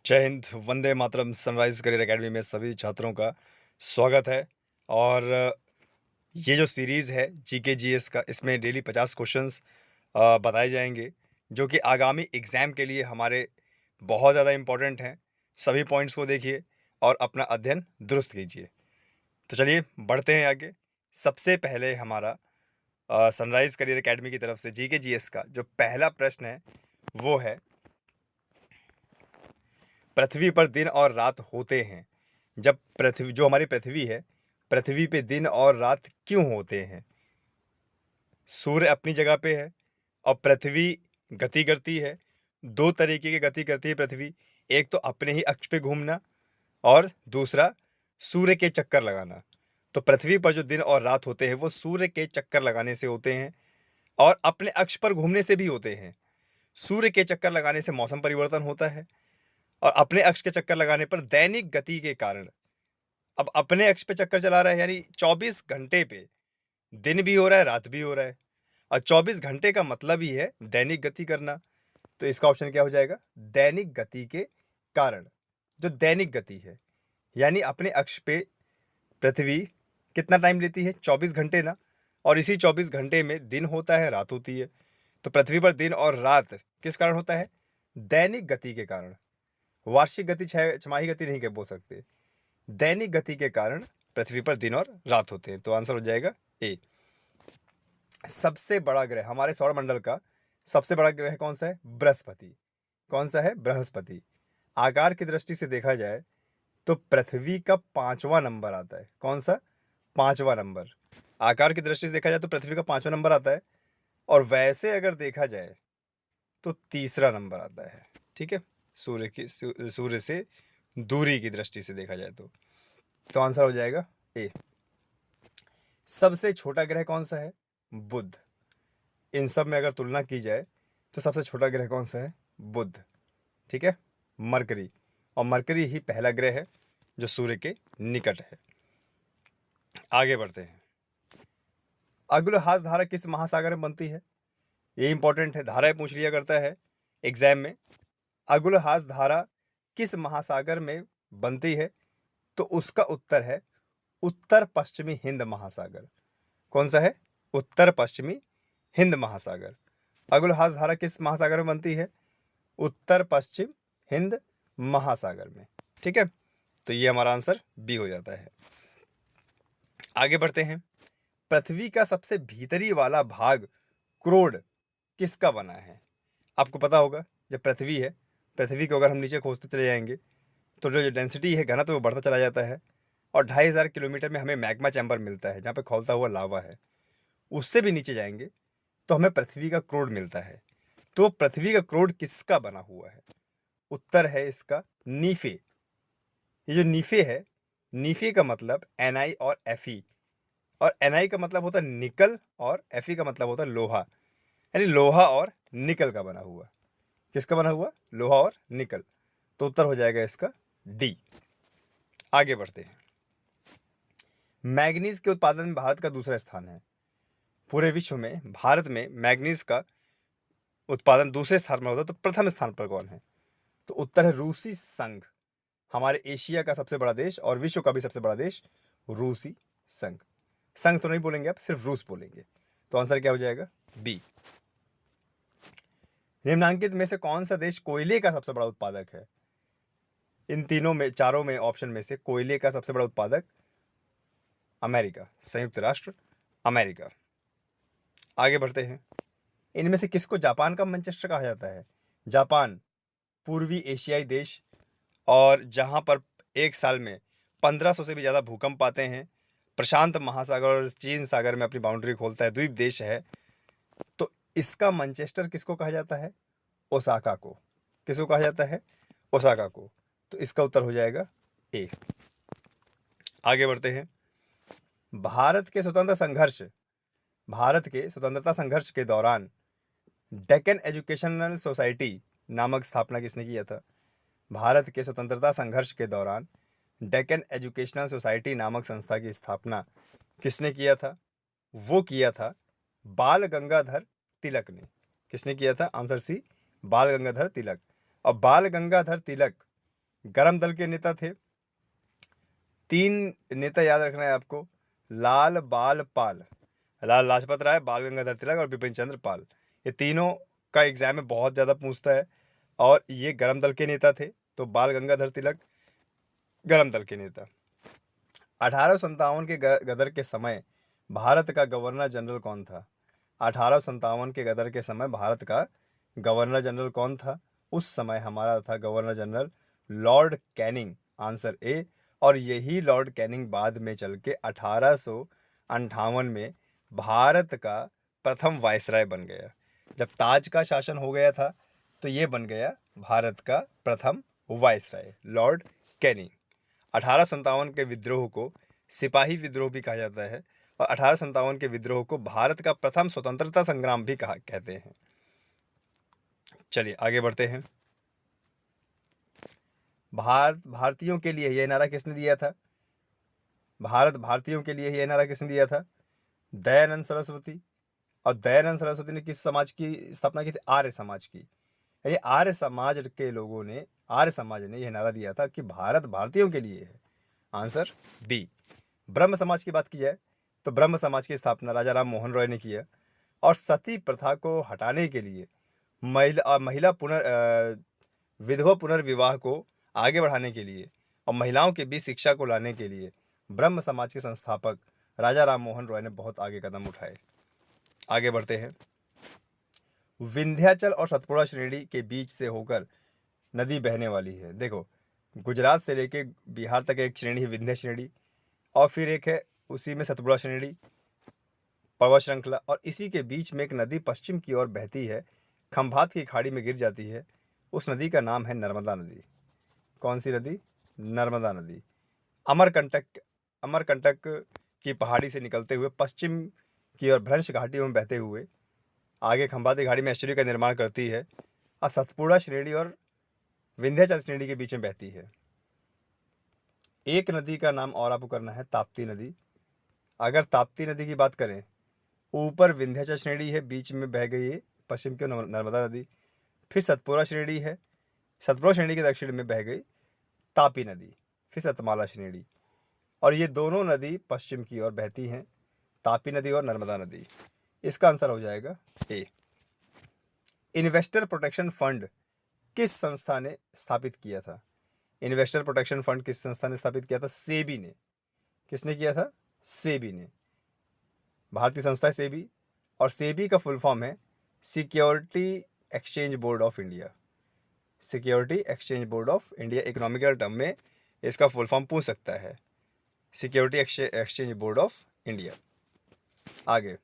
जय Hind, Vande Mataram. Sunrise career academy में सभी छात्रों का स्वागत है। और ये जो सीरीज़ है जीके जीएस का, इसमें डेली 50 क्वेश्चंस बताए जाएँगे, जो कि आगामी एग्ज़ाम के लिए हमारे बहुत ज़्यादा इम्पोर्टेंट हैं। सभी पॉइंट्स को देखिए और अपना अध्ययन दुरुस्त कीजिए। तो चलिए बढ़ते हैं आगे। सबसे पहले हमारा सनराइज़ करियर अकेडमी की तरफ से जीके जीएस का जो पहला प्रश्न है, वो है, पृथ्वी पर दिन और रात होते हैं, जब पृथ्वी जो हमारी पृथ्वी है, पृथ्वी पे दिन और रात क्यों होते हैं? सूर्य अपनी जगह पे है और पृथ्वी गति करती है। 2 तरीके की गति करती है पृथ्वी, एक तो अपने ही अक्ष पे घूमना और दूसरा सूर्य के चक्कर लगाना। तो पृथ्वी पर जो दिन और रात होते हैं, वो सूर्य के चक्कर लगाने से होते हैं और अपने अक्ष पर घूमने से भी होते हैं। सूर्य के चक्कर लगाने से मौसम परिवर्तन होता है और अपने अक्ष के चक्कर लगाने पर दैनिक गति के कारण। अब अपने अक्ष पे चक्कर चला रहा है, यानी 24 घंटे पे दिन भी हो रहा है, रात भी हो रहा है और 24 घंटे का मतलब ही है दैनिक गति करना। तो इसका ऑप्शन क्या हो जाएगा? दैनिक गति के कारण। जो दैनिक गति है, यानी अपने अक्ष पे पृथ्वी कितना टाइम लेती है? 24 घंटे ना। और इसी 24 घंटे में दिन होता है, रात होती है। तो पृथ्वी पर दिन और रात किस कारण होता है? दैनिक गति के कारण। वार्षिक गति, छमाही गति नहीं कह बोल सकते। दैनिक गति के कारण पृथ्वी पर दिन और रात होते हैं। तो आंसर हो जाएगा ए। सबसे बड़ा ग्रह, हमारे सौरमंडल का सबसे बड़ा ग्रह कौन सा है? बृहस्पति। कौन सा है? बृहस्पति। आकार की दृष्टि से देखा जाए तो पृथ्वी का 5वां नंबर आता है। कौन सा? 5वां नंबर। आकार की दृष्टि से देखा जाए तो पृथ्वी का 5वां नंबर आता है और वैसे अगर देखा जाए तो तीसरा नंबर आता है। ठीक है, सूर्य से दूरी की दृष्टि से देखा जाए तो आंसर हो जाएगा ए। सबसे छोटा ग्रह कौन सा है? बुध। इन सब में अगर तुलना की जाए तो सबसे छोटा ग्रह कौन सा है? बुध। ठीक है, मरकरी। और मरकरी ही पहला ग्रह है जो सूर्य के निकट है। आगे बढ़ते हैं। अग्रहास धारा किस महासागर में बनती है? ये इंपॉर्टेंट है, धाराएं पूछ लिया करता है एग्जाम में। अग्रहास धारा किस महासागर में बनती है? तो उसका उत्तर है उत्तर पश्चिमी हिंद महासागर। कौन सा है? उत्तर पश्चिमी हिंद महासागर। अग्रहास धारा किस महासागर में बनती है? उत्तर पश्चिम हिंद महासागर में। ठीक है, तो ये हमारा आंसर बी हो जाता है। आगे बढ़ते हैं। पृथ्वी का सबसे भीतरी वाला भाग क्रोड किसका बना है? आपको पता होगा, जब पृथ्वी है, पृथ्वी को अगर हम नीचे खोजते चले जाएंगे तो जो डेंसिटी है, घनत्व, वो बढ़ता चला जाता है और 2500 किलोमीटर में हमें मैग्मा चैम्बर मिलता है, जहाँ पे खौलता हुआ लावा है। उससे भी नीचे जाएंगे तो हमें पृथ्वी का क्रोड मिलता है। तो पृथ्वी का क्रोड किसका बना हुआ है? उत्तर है इसका नीफे। ये जो नीफे है, नीफे का मतलब एनआई और एफई, और एनआई का मतलब होता है निकल और एफई का मतलब होता है लोहा, यानी लोहा और निकल का बना हुआ। किसका बना हुआ? लोहा और निकल। तो उत्तर हो जाएगा इसका डी। आगे बढ़ते हैं। मैग्नीज के उत्पादन में भारत का दूसरा स्थान है। पूरे विश्व में भारत में मैग्नीज का उत्पादन दूसरे स्थान पर होता है, तो प्रथम स्थान पर कौन है? तो उत्तर है रूसी संघ। हमारे एशिया का सबसे बड़ा देश और विश्व का भी सबसे बड़ा देश रूसी संघ। संघ तो नहीं बोलेंगे आप, सिर्फ रूस बोलेंगे। तो आंसर क्या हो जाएगा? बी। निम्नलिखित में से कौन सा देश कोयले का सबसे बड़ा उत्पादक है? इन तीनों में, चारों में, ऑप्शन में से कोयले का सबसे बड़ा उत्पादक अमेरिका, संयुक्त राष्ट्र अमेरिका। आगे बढ़ते हैं। इनमें से किसको जापान का मैनचेस्टर कहा जाता है? जापान पूर्वी एशियाई देश, और जहां पर एक साल में 1500 से भी ज़्यादा भूकंप आते हैं, प्रशांत महासागर और चीन सागर में अपनी बाउंड्री खोलता है, द्वीप देश है। तो इसका मैनचेस्टर किसको कहा जाता है? ओसाका को। किसको कहा जाता है? ओसाका को। तो इसका उत्तर हो जाएगा ए। आगे बढ़ते हैं। भारत के स्वतंत्रता संघर्ष भारत के स्वतंत्रता संघर्ष के दौरान डेक्कन एजुकेशनल सोसाइटी नामक स्थापना किसने किया था? भारत के स्वतंत्रता संघर्ष के दौरान डेक्कन एजुकेशनल सोसाइटी नामक संस्था की स्थापना किसने किया था? वो किया था बाल गंगाधर तिलक ने। किसने किया था? आंसर सी, बाल गंगाधर तिलक। और बाल गंगाधर तिलक गरम दल के नेता थे, 3 नेता याद रखना है आपको, लाल बाल पाल, लाल लाजपत राय, बाल गंगाधर तिलक और बिपिन चंद्र पाल। ये तीनों का एग्जाम में बहुत ज़्यादा पूछता है, और ये गरम दल के नेता थे, तो बाल गंगाधर तिलक गरम दल के नेता। 1857 के गदर के समय भारत का गवर्नर जनरल कौन था? 1857 के गदर के समय भारत का गवर्नर जनरल कौन था? उस समय हमारा था governor general Lord Canning, answer A. और यही लॉर्ड कैनिंग बाद में चल के 1858 में भारत का प्रथम वायसराय बन गया। जब ताज का शासन हो गया था तो ये बन गया भारत का प्रथम वायसराय, लॉर्ड कैनिंग। 1857 के विद्रोह को सिपाही विद्रोह भी कहा जाता है, और 1857 के विद्रोह को भारत का प्रथम स्वतंत्रता संग्राम भी कहते हैं। चलिए आगे बढ़ते हैं। भारतीयों के लिए यह नारा किसने दिया था? भारत भारतीयों के लिए यह नारा किसने दिया था? दयानंद सरस्वती। और दयानंद सरस्वती ने किस समाज की स्थापना की थी? आर्य समाज की। यानी आर्य समाज के लोगों ने, आर्य समाज ने यह नारा दिया था कि भारत भारतीयों के लिए है, आंसर बी। ब्रह्म समाज की बात की जाए तो ब्रह्म समाज की स्थापना राजा राम मोहन रॉय ने किया, और सती प्रथा को हटाने के लिए, महिला विधवा पुनर्विवाह को आगे बढ़ाने के लिए, और महिलाओं के बीच शिक्षा को लाने के लिए ब्रह्म समाज के संस्थापक राजा राम मोहन रॉय ने बहुत आगे कदम उठाए। आगे बढ़ते हैं। विंध्याचल और सतपुड़ा श्रेणी के बीच से होकर नदी बहने वाली है। देखो, गुजरात से लेके बिहार तक एक श्रेणी है विंध्य श्रेणी, और फिर एक है उसी में सतपुड़ा श्रेणी, पर्वत श्रृंखला, और इसी के बीच में एक नदी पश्चिम की ओर बहती है, खंभात की खाड़ी में गिर जाती है। उस नदी का नाम है नर्मदा नदी। कौन सी नदी? नर्मदा नदी। अमरकंटक की पहाड़ी से निकलते हुए पश्चिम की ओर भ्रंश घाटियों में बहते हुए आगे खंभात की खाड़ी में एस्चुरी का निर्माण करती है, और सतपुड़ा श्रेणी और विंध्याचल श्रेणी के बीच में बहती है। एक नदी का नाम और आपको करना है, ताप्ती नदी। अगर ताप्ती नदी की बात करें, ऊपर विंध्याचल श्रेणी है, बीच में बह गई है पश्चिम की नर्मदा नदी, फिर सतपुड़ा श्रेणी है, सतपुड़ा श्रेणी के दक्षिण में बह गई तापी नदी, फिर सतमाला श्रेणी, और ये दोनों नदी पश्चिम की ओर बहती हैं, तापी नदी और नर्मदा नदी। इसका आंसर हो जाएगा ए। इन्वेस्टर प्रोटेक्शन फंड किस संस्था ने स्थापित किया था? इन्वेस्टर प्रोटेक्शन फंड किस संस्था ने स्थापित किया था? सेबी ने। किसने किया था? सेबी ने। भारतीय संस्था है सेबी, और सेबी का फुल फॉर्म है security exchange board of India. Security exchange board of India, economical term में इसका फुल फॉर्म पूछ सकता है, security exchange board of India. आगे,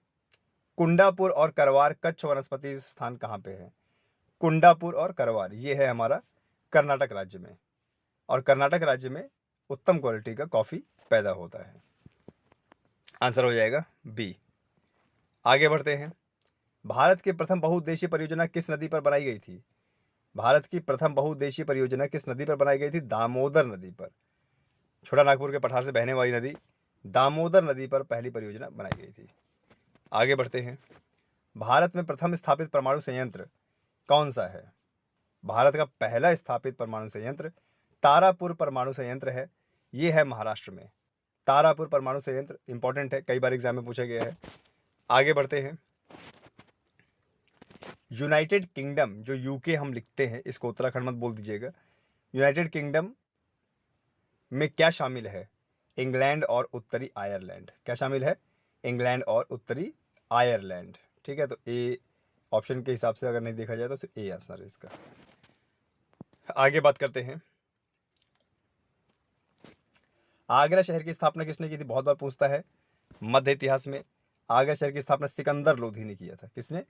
कुंडापुर और करवार कच्छ वनस्पति स्थान कहाँ पे है? कुंडापुर और करवार ये है हमारा कर्नाटक राज्य में, और कर्नाटक राज्य में उत्तम क्वालिटी का कॉफ़ी पैदा होता है। आंसर हो जाएगा बी। आगे बढ़ते हैं। भारत की प्रथम बहुउद्देशीय परियोजना किस नदी पर बनाई गई थी? भारत की प्रथम बहुउद्देशीय परियोजना किस नदी पर बनाई गई थी? दामोदर नदी पर। छोटा नागपुर के पठार से बहने वाली नदी दामोदर नदी पर पहली परियोजना बनाई गई थी। आगे बढ़ते हैं। भारत में प्रथम स्थापित परमाणु संयंत्र कौन सा है? भारत का पहला स्थापित परमाणु संयंत्र तारापुर परमाणु संयंत्र है। ये है महाराष्ट्र में। तारापुर परमाणु संयंत्र इंपॉर्टेंट है, कई बार एग्जाम में पूछा गया है। आगे बढ़ते हैं। यूनाइटेड किंगडम, जो यूके हम लिखते हैं, इसको उत्तराखंड मत बोल दीजिएगा। यूनाइटेड किंगडम में क्या शामिल है? इंग्लैंड और उत्तरी आयरलैंड। क्या शामिल है? इंग्लैंड और उत्तरी आयरलैंड। ठीक है, तो ए ऑप्शन के हिसाब से अगर नहीं देखा जाए तो सिर्फ ए आंसर है इसका। आगे बात करते हैं। आगरा शहर की स्थापना किसने की थी? बहुत बार पूछता है मध्य इतिहास में। आगरा शहर की स्थापना सिकंदर लोधी ने किया था। किसने?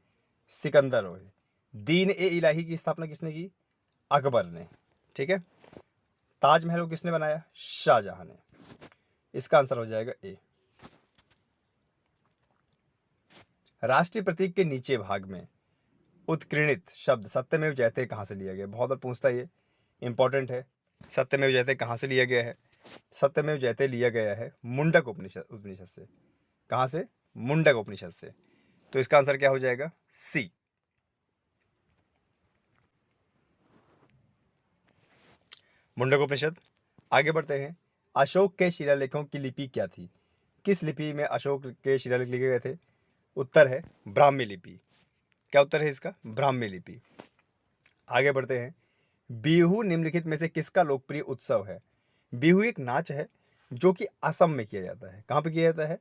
सिकंदर लोधी। दीन ए इलाही की स्थापना किसने की? अकबर ने। ठीक है। ताजमहल को किसने बनाया? शाहजहां ने। इसका आंसर हो जाएगा ए। राष्ट्रीय प्रतीक के नीचे भाग में उत्कीर्णित शब्द सत्यमेव जयते कहाँ से लिया गया? बहुत बार पूछता है, ये इंपॉर्टेंट है। सत्यमेव जयते कहाँ से लिया गया है? सत्यमेव जयते लिया गया है मुंडक उपनिषद से। कहाँ से? मुंडक उपनिषद से। तो इसका आंसर क्या हो जाएगा? सी। मुंडकोपनिषद। आगे बढ़ते हैं, अशोक के शिलालेखों की लिपि क्या थी? किस लिपि में अशोक के शिलालेख लिखे गए थे? उत्तर है ब्राह्मी लिपि। क्या उत्तर है इसका? ब्राह्मी लिपि। आगे बढ़ते हैं, बिहू निम्नलिखित में से किसका लोकप्रिय उत्सव है? बिहू एक नाच है जो कि असम में किया जाता है। कहाँ पे किया जाता है?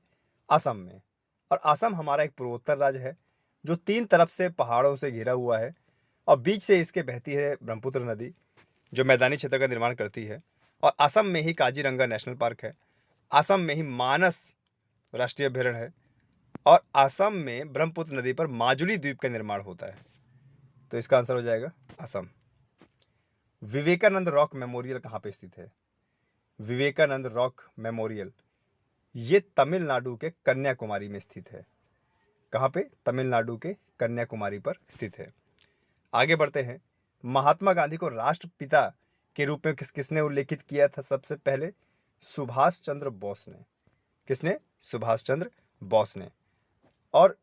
असम में। और असम हमारा एक पूर्वोत्तर राज्य है जो 3 तरफ से पहाड़ों से घिरा हुआ है और बीच से इसके बहती है ब्रह्मपुत्र नदी, जो मैदानी क्षेत्र का निर्माण करती है। और असम में ही काजीरंगा नेशनल पार्क है, असम में ही मानस राष्ट्रीय अभयारण्य है और असम में ब्रह्मपुत्र नदी पर माजुली द्वीप का निर्माण होता है। तो इसका आंसर हो जाएगा असम। विवेकानंद रॉक मेमोरियल कहाँ पे स्थित है? विवेकानंद रॉक मेमोरियल ये तमिलनाडु के कन्याकुमारी में स्थित है। कहाँ पे? तमिलनाडु के कन्याकुमारी पर स्थित है। आगे बढ़ते हैं, महात्मा गांधी को राष्ट्रपिता के रूप में किसने उल्लेखित किया था सबसे पहले? सुभाष चंद्र बोस ने। किसने? सुभाष चंद्र बोस ने। और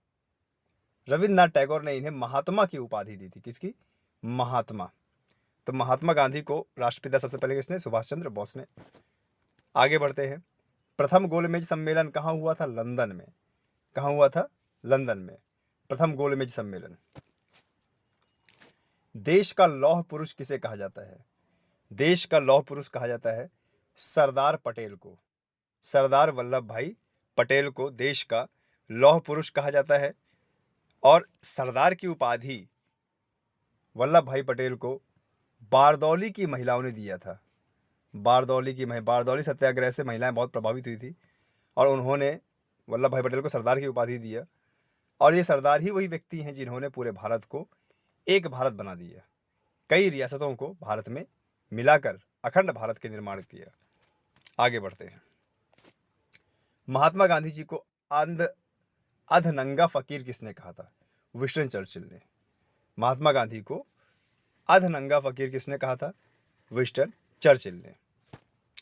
रविन्द्रनाथ टैगोर ने इन्हें महात्मा की उपाधि दी थी। किसकी? महात्मा। तो महात्मा गांधी को राष्ट्रपिता सबसे पहले किसने? सुभाष चंद्र बोस ने। आगे बढ़ते हैं, प्रथम गोलमेज सम्मेलन कहाँ हुआ था? लंदन में। कहाँ हुआ था? लंदन में प्रथम गोलमेज सम्मेलन। देश का लौह पुरुष किसे कहा जाता है? देश का लौह पुरुष कहा जाता है सरदार पटेल को। सरदार वल्लभ भाई पटेल को देश का लौह पुरुष कहा जाता है। और सरदार की उपाधि वल्लभ भाई पटेल को बारदौली की महिलाओं ने दिया था। बारदौली सत्याग्रह से महिलाएं बहुत प्रभावित हुई थी और उन्होंने वल्लभ भाई पटेल को सरदार की उपाधि दिया। और ये सरदार ही वही व्यक्ति हैं जिन्होंने पूरे भारत को एक भारत बना दिया, कई रियासतों को भारत में मिलाकर अखंड भारत के निर्माण किया। आगे बढ़ते हैं, महात्मा गांधी जी को अधनंगा फकीर किसने कहा था? विंस्टन चर्चिल ने। महात्मा गांधी को अधनंगा फकीर किसने कहा था? विंस्टन चर्चिल ने।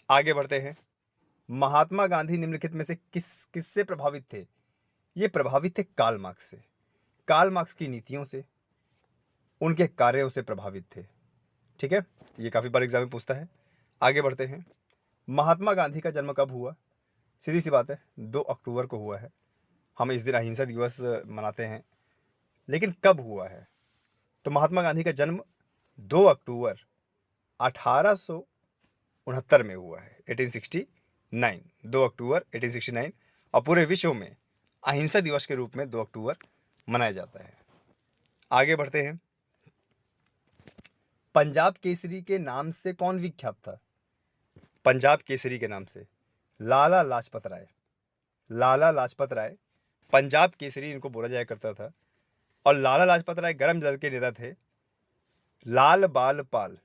आगे बढ़ते हैं, महात्मा गांधी निम्नलिखित में से किससे प्रभावित थे? ये प्रभावित थे कार्ल मार्क्स से। कार्ल मार्क्स की नीतियों से, उनके कार्यों से प्रभावित थे। ठीक है, ये काफी बार एग्जाम में पूछता है। आगे बढ़ते हैं, महात्मा गांधी का जन्म कब हुआ? सीधी सी बात है, 2 अक्टूबर को हुआ है। हम इस दिन अहिंसा दिवस मनाते हैं, लेकिन कब हुआ है? तो महात्मा गांधी का जन्म 2 अक्टूबर 1869 में हुआ है। 1869, 2 अक्टूबर 1869। और पूरे विश्व में अहिंसा दिवस के रूप में 2 अक्टूबर मनाया जाता है। आगे बढ़ते हैं, पंजाब केसरी के नाम से कौन विख्यात था? पंजाब केसरी के नाम से लाला लाजपत राय। लाला लाजपत राय पंजाब केसरी इनको बोला जाया करता था। और लाला लाजपत राय गर्म दल के नेता थे। लाल बाल पाल,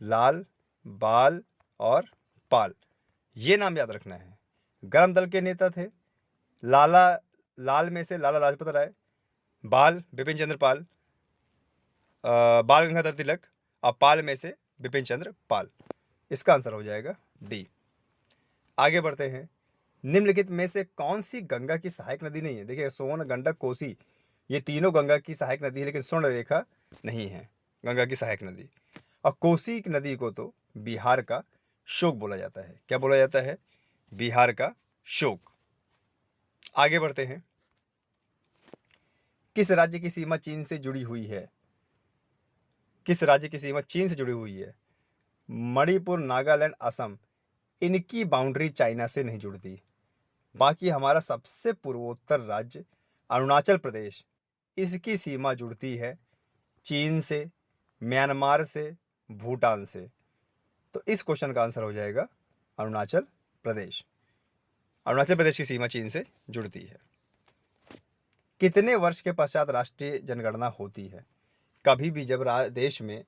लाल बाल और पाल, ये नाम याद रखना है। गर्म दल के नेता थे। लाल में से लाला लाजपत राय, बाल बिपिन चंद्र पाल, बाल गंगाधर तिलक, और पाल में से बिपिन चंद्र पाल। इसका आंसर हो जाएगा डी। आगे बढ़ते हैं, निम्नलिखित में से कौन सी गंगा की सहायक नदी नहीं है? देखिए, सोन, गंडक, कोसी, ये तीनों गंगा की सहायक नदी है, लेकिन स्वर्ण रेखा नहीं है गंगा की सहायक नदी। और कोसी नदी को तो बिहार का शोक बोला जाता है। क्या बोला जाता है? बिहार का शोक। आगे बढ़ते हैं, किस राज्य की सीमा चीन से जुड़ी हुई है? किस राज्य की सीमा चीन से जुड़ी हुई है? मणिपुर, नागालैंड, असम, इनकी बाउंड्री चाइना से नहीं जुड़ती। बाकी हमारा सबसे पूर्वोत्तर राज्य अरुणाचल प्रदेश, इसकी सीमा जुड़ती है चीन से, म्यांमार से, भूटान से। तो इस क्वेश्चन का आंसर हो जाएगा अरुणाचल प्रदेश। अरुणाचल प्रदेश की सीमा चीन से जुड़ती है। कितने वर्ष के पश्चात राष्ट्रीय जनगणना होती है? कभी भी जब देश में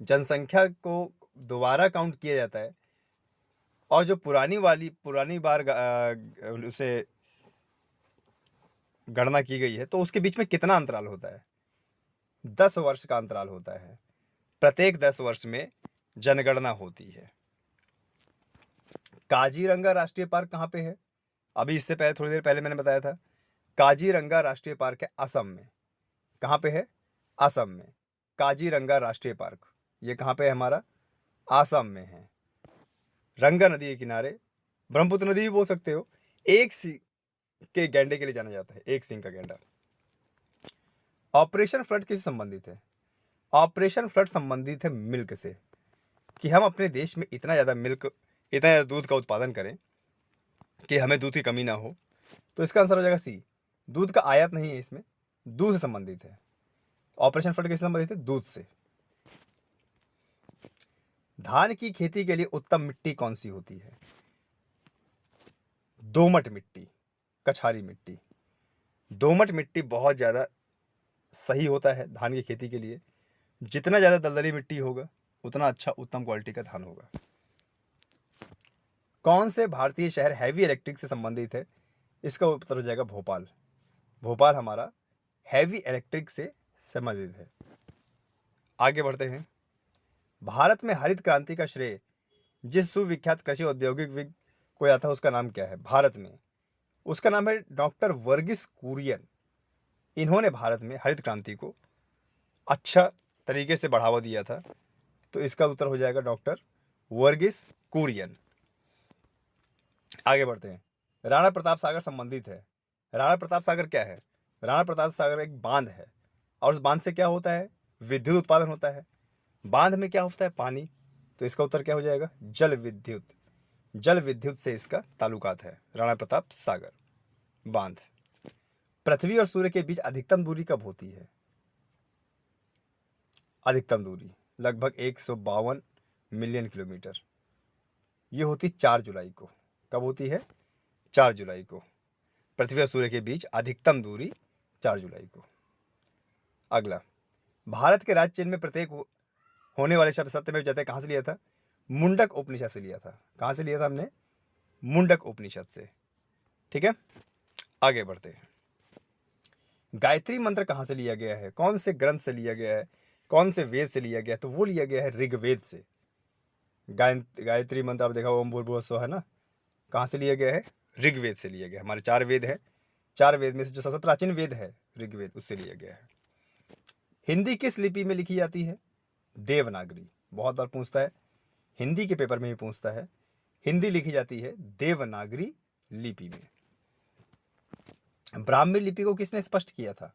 जनसंख्या को दोबारा काउंट किया जाता है और जो पुरानी बार उसे गणना की गई है, तो उसके बीच में कितना अंतराल होता है? 10 वर्ष का अंतराल होता है। प्रत्येक 10 वर्ष में जनगणना होती है। काजीरंगा राष्ट्रीय पार्क कहाँ पे है? अभी इससे पहले, थोड़ी देर पहले मैंने बताया था, काजीरंगा राष्ट्रीय पार्क है असम में। कहाँ पे है? असम में। काजीरंगा राष्ट्रीय पार्क ये कहाँ पे है हमारा? आसाम में है। रंगा नदी के किनारे, ब्रह्मपुत्र नदी भी बोल सकते हो। एक सिंह के गैंडे के लिए जाना जाता है, एक सिंह का गैंडा। ऑपरेशन फ्लड किससे संबंधित है? ऑपरेशन फ्लड संबंधित है मिल्क से, कि हम अपने देश में इतना ज़्यादा दूध का उत्पादन करें कि हमें दूध की कमी ना हो। तो इसका आंसर हो जाएगा सी, दूध का आयात नहीं है इसमें, दूध से संबंधित है। ऑपरेशन फ्लड किससे संबंधित है? दूध से। धान की खेती के लिए उत्तम मिट्टी कौन सी होती है? दोमट मिट्टी, कछारी मिट्टी। दोमट मिट्टी बहुत ज़्यादा सही होता है धान की खेती के लिए। जितना ज़्यादा दलदली मिट्टी होगा उतना अच्छा उत्तम क्वालिटी का धान होगा। कौन से भारतीय शहर हैवी इलेक्ट्रिक से संबंधित है? इसका उत्तर हो जाएगा भोपाल। भोपाल हमारा हैवी इलेक्ट्रिक से संबंधित है। आगे बढ़ते हैं। भारत में हरित क्रांति का श्रेय जिस सुविख्यात कृषि औद्योगिक विद को जाता है उसका नाम क्या है भारत में? उसका नाम है डॉक्टर वर्गीस कुरियन। इन्होंने भारत में हरित क्रांति को अच्छा तरीके से बढ़ावा दिया था। तो इसका उत्तर हो जाएगा डॉक्टर वर्गीस कुरियन। आगे बढ़ते हैं। राणा प्रताप सागर संबंधित है। राणा प्रताप सागर क्या है? राणा प्रताप सागर एक बांध है, और उस बांध से क्या होता है? विद्युत उत्पादन होता है। बांध में क्या होता है? पानी। तो इसका उत्तर क्या हो जाएगा? जल विद्युत। जल विद्युत से इसका ताल्लुकात है, राणा प्रताप सागर बांध। पृथ्वी और सूर्य के बीच अधिकतम दूरी कब होती है? अधिकतम दूरी लगभग 152 मिलियन किलोमीटर। ये होती 4 जुलाई को। कब होती है? 4 जुलाई को। पृथ्वी और सूर्य के बीच अधिकतम दूरी 4 जुलाई को। अगला, भारत के राज्य चिन्ह में प्रत्येक होने वाले शब्द सत्यमेव जयते कहाँ से लिया था? मुंडक उपनिषद से लिया था। कहाँ से लिया था हमने? मुंडक उपनिषद से। ठीक है, आगे बढ़ते हैं। गायत्री मंत्र कहाँ से लिया गया है? कौन से ग्रंथ से लिया गया है? कौन से वेद से लिया गया है? तो वो लिया गया है ऋग्वेद से। गायत्री मंत्र आप देखा ओम भूर्भुवः स्वः है ना, कहाँ से लिया गया है? ऋग्वेद से लिया गया है। हमारे 4 वेद हैं, 4 वेद में से जो सबसे प्राचीन वेद है ऋग्वेद, उससे लिया गया है। हिंदी किस लिपि में लिखी जाती है? देवनागरी। बहुत बार पूछता है, हिंदी के पेपर में भी पूछता है। हिंदी लिखी जाती है देवनागरी लिपि में। ब्राह्मी लिपि को किसने स्पष्ट किया था?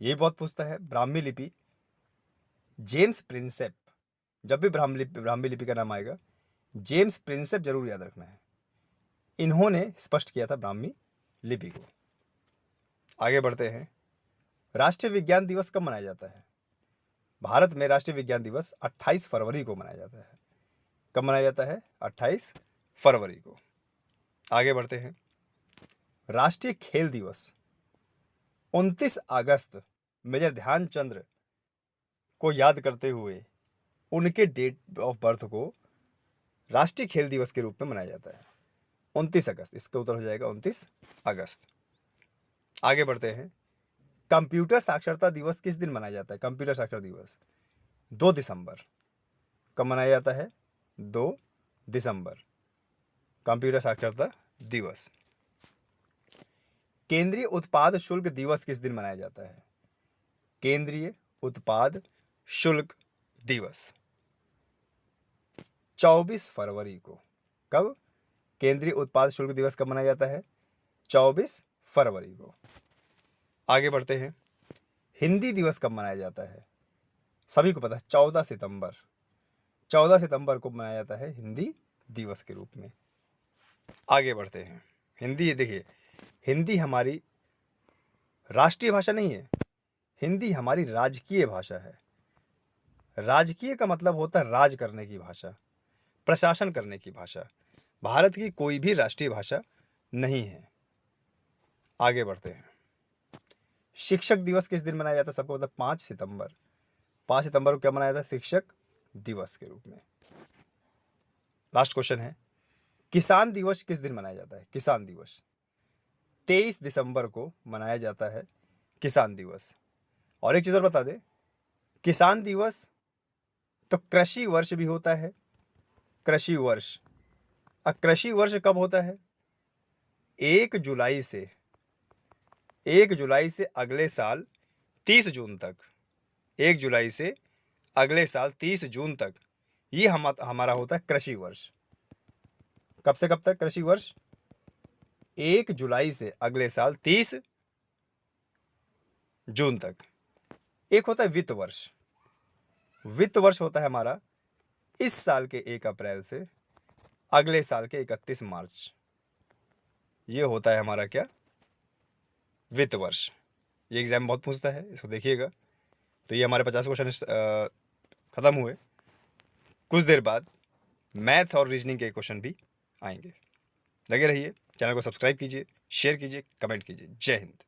ये बहुत पूछता है। ब्राह्मी लिपि जेम्स प्रिंसेप। जब भी ब्राह्मी लिपि का नाम आएगा जेम्स प्रिंसेप जरूर याद रखना है। इन्होंने स्पष्ट किया था ब्राह्मी लिपि को। आगे बढ़ते हैं। राष्ट्रीय विज्ञान दिवस कब मनाया जाता है? भारत में राष्ट्रीय विज्ञान दिवस 28 फरवरी को मनाया जाता है। कब मनाया जाता है? 28 फरवरी को। आगे बढ़ते हैं। राष्ट्रीय खेल दिवस 29 अगस्त मेजर ध्यानचंद को याद करते हुए उनके डेट ऑफ बर्थ को राष्ट्रीय खेल दिवस के रूप में मनाया जाता है 29 अगस्त। इसका उत्तर हो जाएगा 29 अगस्त। आगे बढ़ते हैं। कंप्यूटर साक्षरता दिवस किस दिन मनाया जाता है? कंप्यूटर साक्षरता दिवस 2 दिसंबर। कब मनाया जाता है? 2 दिसंबर, कंप्यूटर साक्षरता दिवस। केंद्रीय उत्पाद शुल्क दिवस किस दिन मनाया जाता है? केंद्रीय उत्पाद शुल्क दिवस 24 फरवरी को। कब? केंद्रीय उत्पाद शुल्क दिवस कब मनाया जाता है? 24 फरवरी को। आगे बढ़ते हैं। हिंदी दिवस कब मनाया जाता है? सभी को पता है 14 सितंबर। 14 सितंबर को मनाया जाता है हिंदी दिवस के रूप में। आगे बढ़ते हैं। हिंदी, देखिए, हिंदी हमारी राष्ट्रीय भाषा नहीं है, हिंदी हमारी राजकीय भाषा है। राजकीय का मतलब होता है राज करने की भाषा, प्रशासन करने की भाषा। भारत की कोई भी राष्ट्रीय भाषा नहीं है। आगे बढ़ते हैं। शिक्षक दिवस किस दिन मनाया जाता है? सबको पता है 5 सितंबर। 5 सितंबर को क्या मनाया जाता है? शिक्षक दिवस के रूप में। लास्ट क्वेश्चन है, किसान दिवस किस दिन मनाया जाता है? किसान दिवस 23 दिसंबर को मनाया जाता है किसान दिवस। और एक चीज और बता दे, किसान दिवस तो कृषि वर्ष भी होता है, कृषि वर्ष। अब कृषि वर्ष कब होता है? 1 जुलाई से 1 जुलाई से अगले साल 30 जून तक, 1 जुलाई से अगले साल 30 जून तक ये हमारा होता है कृषि वर्ष। कब से कब तक कृषि वर्ष? 1 जुलाई से अगले साल 30 जून तक। एक होता है वित्त वर्ष। वित्त वर्ष होता है हमारा इस साल के 1 अप्रैल से अगले साल के 31 मार्च। ये होता है हमारा क्या? वित्त वर्ष। ये एग्जाम बहुत पूछता है, इसको देखिएगा। तो ये हमारे 50 क्वेश्चन खत्म हुए। कुछ देर बाद मैथ और रीजनिंग के क्वेश्चन भी आएंगे। लगे रहिए, चैनल को सब्सक्राइब कीजिए, शेयर कीजिए, कमेंट कीजिए। जय हिंद।